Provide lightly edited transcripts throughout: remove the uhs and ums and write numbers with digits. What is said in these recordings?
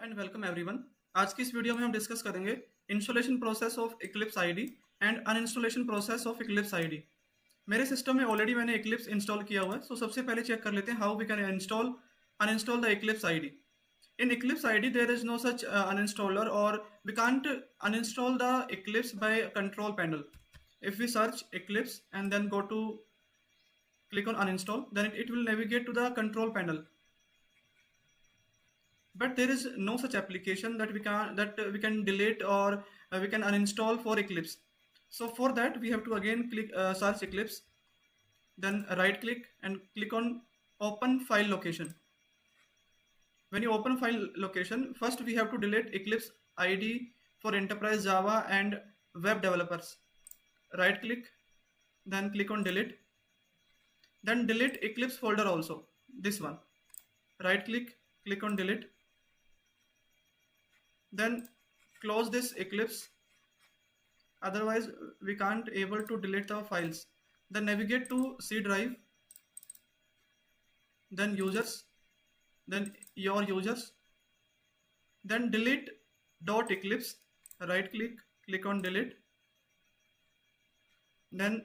And welcome everyone. आज की इस वीडियो में हम डिस्कस करेंगे installation process of Eclipse ID and uninstallation process of Eclipse ID. मेरे सिस्टम में ऑलरेडी मैंने इक्लिप्स इंस्टॉल किया हुआ है, सो सबसे पहले चेक कर लेते हैं how we can install uninstall the Eclipse ID. In Eclipse ID, there is no such uninstaller, or we can't uninstall the Eclipse by control panel. If we search Eclipse and then go to click on uninstall, then it will navigate to the control panel. But there is no such application that we can delete or we can uninstall for Eclipse. So for that we have to again click search Eclipse, then right click and click on open file location. When you open file location, first we have to delete Eclipse ID for enterprise Java and web developers. Right click, then click on delete, then delete Eclipse folder also, this one. Right click, click on delete, then close this Eclipse, otherwise we can't able to delete the files. Then navigate to C drive, then users, then your users, then delete .eclipse. Right click, click on delete, then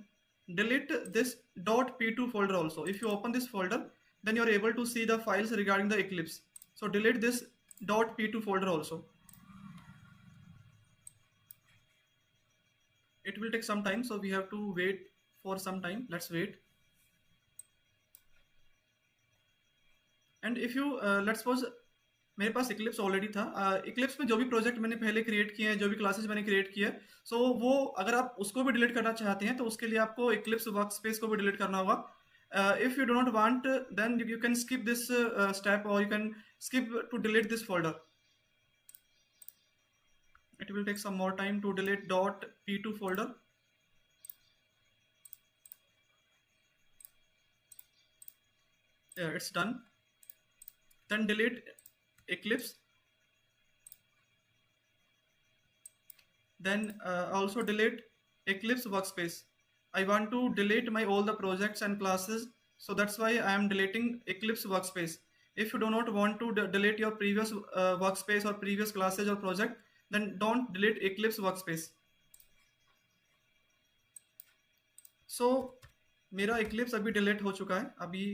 delete this .p2 folder also. If you open this folder, then you are able to see the files regarding the Eclipse. So delete this .p2 folder also. It will take some time, so we have to wait for some time. Let's wait. And if you let's suppose मेरे पास Eclipse already था। Eclipse में जो भी project मैंने पहले create किए हैं, जो भी क्लासेस मैंने क्रिएट किए, सो वो अगर आप उसको भी डिलीट करना चाहते हैं तो उसके लिए आपको Eclipse वर्कस्पेस को भी डिलीट करना होगा। If you do not want, then you can skip this step और you can skip to delete this folder. It will take some more time to delete .p2 folder. Yeah, it's done. Then delete Eclipse. Then also delete Eclipse workspace. I want to delete my all the projects and classes, so that's why I am deleting Eclipse workspace. If you do not want to delete your previous workspace or previous classes or project, then don't delete Eclipse workspace. So मेरा Eclipse अभी delete हो चुका है। अभी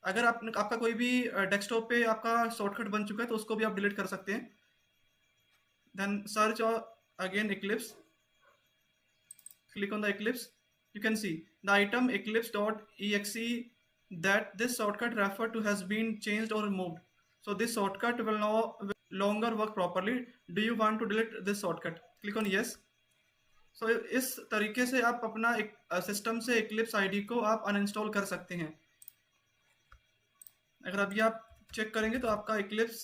अगर आपका कोई भी डेस्कटॉप पे आपका शॉर्टकट बन चुका है तो उसको भी आप डिलीट कर सकते हैं। Then search again Eclipse, click on the Eclipse. You can see the item eclipse.exe that this shortcut referred to has been changed or removed. So this shortcut will no longer work properly. Do you want to delete this shortcut? Click on yes. So इस तरीके से आप अपना system से Eclipse ID को आप uninstall कर सकते हैं। अगर अभी आप चेक करेंगे तो आपका Eclipse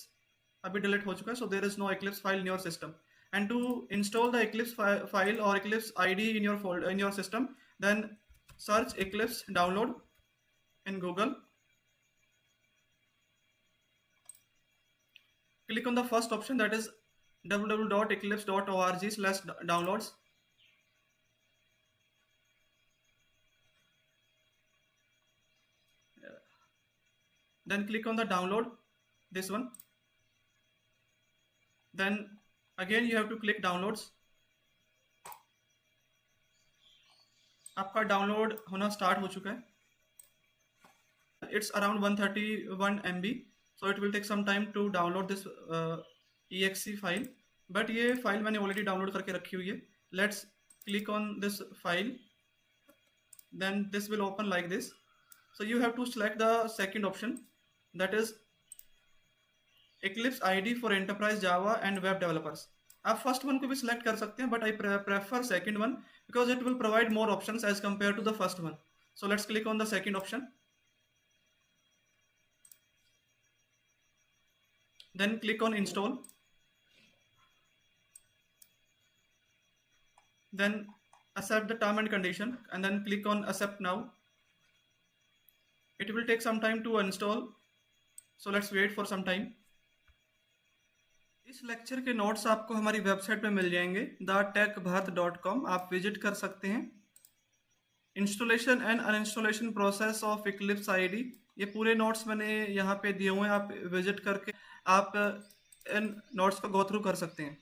अभी डिलीट हो चुका है, so there is no Eclipse file in your system. And to install the Eclipse file or Eclipse ID in your folder in your system, then search Eclipse download in Google. Click on the first option, that is www.eclipse.org/downloads. Then click on the download, this one. Then again you have to click downloads. आपका download होना start हो चुका है। It's around 131 MB, so it will take some time to download this exe file. But ये file मैंने already download करके रखी हुई है। Let's click on this file. Then this will open like this. So you have to select the second option, that is Eclipse ID for enterprise Java and web developers. आप first one को भी select कर सकते हैं, but I prefer second one because it will provide more options as compare to the first one. So let's click on the second option. Then click on install. Then accept the term and condition and then click on accept now. It will take some time to install, so let's wait for some time. इस lecture के notes आपको हमारी website पे मिल जाएंगे thetechbharat.com. आप visit कर सकते हैं. Installation and uninstallation process of Eclipse ID, ये पूरे नोट्स मैंने यहाँ पे दिए हुए हैं. आप विजिट करके आप इन नोट्स को गो थ्रू कर सकते हैं।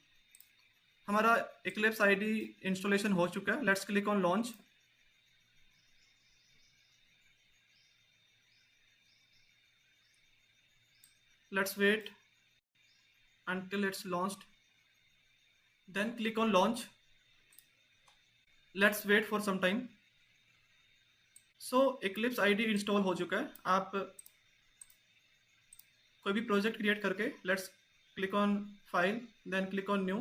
हमारा Eclipse IDE इंस्टॉलेशन हो चुका है। Let's click on launch. Let's wait until it's launched. Then click on launch. Let's wait for some time. So Eclipse IDE install हो चुका है। आप कोई भी प्रोजेक्ट क्रिएट करके let's click on file, then click on new,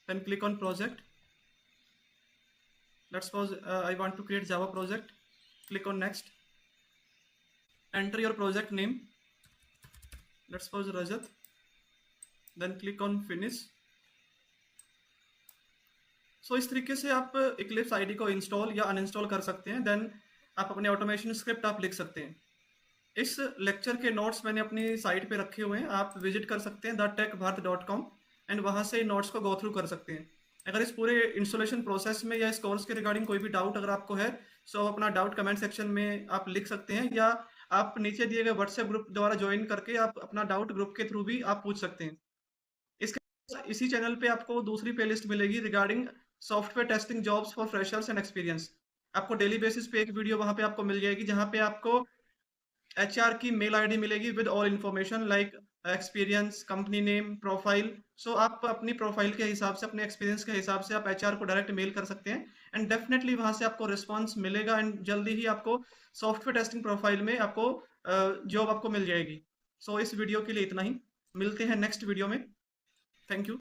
then click on project. Let's suppose I want to create Java project. Click on next, enter your project name, let's suppose Rajat, then click on finish. So इस तरीके से आप Eclipse IDE को install या uninstall कर सकते हैं। Then आप अपने ऑटोमेशन स्क्रिप्ट आप लिख सकते हैं। इस लेक्चर के नोट्स मैंने अपनी साइट पे रखे हुए हैं, आप विजिट कर सकते हैं thetechbharat.com एंड वहाँ से नोट्स को गो थ्रू कर सकते हैं। अगर इस पूरे इंस्टॉलेशन प्रोसेस में या इस कोर्स के रिगार्डिंग कोई भी डाउट अगर आपको है, सो अपना डाउट कमेंट सेक्शन में आप लिख सकते हैं, या आप नीचे दिए गए व्हाट्सएप ग्रुप द्वारा ज्वाइन करके आप अपना डाउट ग्रुप के थ्रू भी आप पूछ सकते हैं। इसके इसी चैनल पे आपको दूसरी प्लेलिस्ट मिलेगी regarding software testing jobs for freshers and experience. आपको डेली बेसिस पे एक वीडियो वहाँ पे आपको मिल जाएगी, जहाँ पे आपको HR की मेल आईडी मिलेगी with all information like experience, company name, profile. सो आप अपनी प्रोफाइल के हिसाब से, अपने एक्सपीरियंस के हिसाब से आप HR को डायरेक्ट मेल कर सकते हैं एंड डेफिनेटली वहां से आपको रिस्पांस मिलेगा एंड जल्दी ही आपको सॉफ्टवेयर टेस्टिंग प्रोफाइल में आपको जॉब आपको मिल जाएगी। सो इस वीडियो के लिए इतना ही, मिलते हैं नेक्स्ट वीडियो में। Thank you.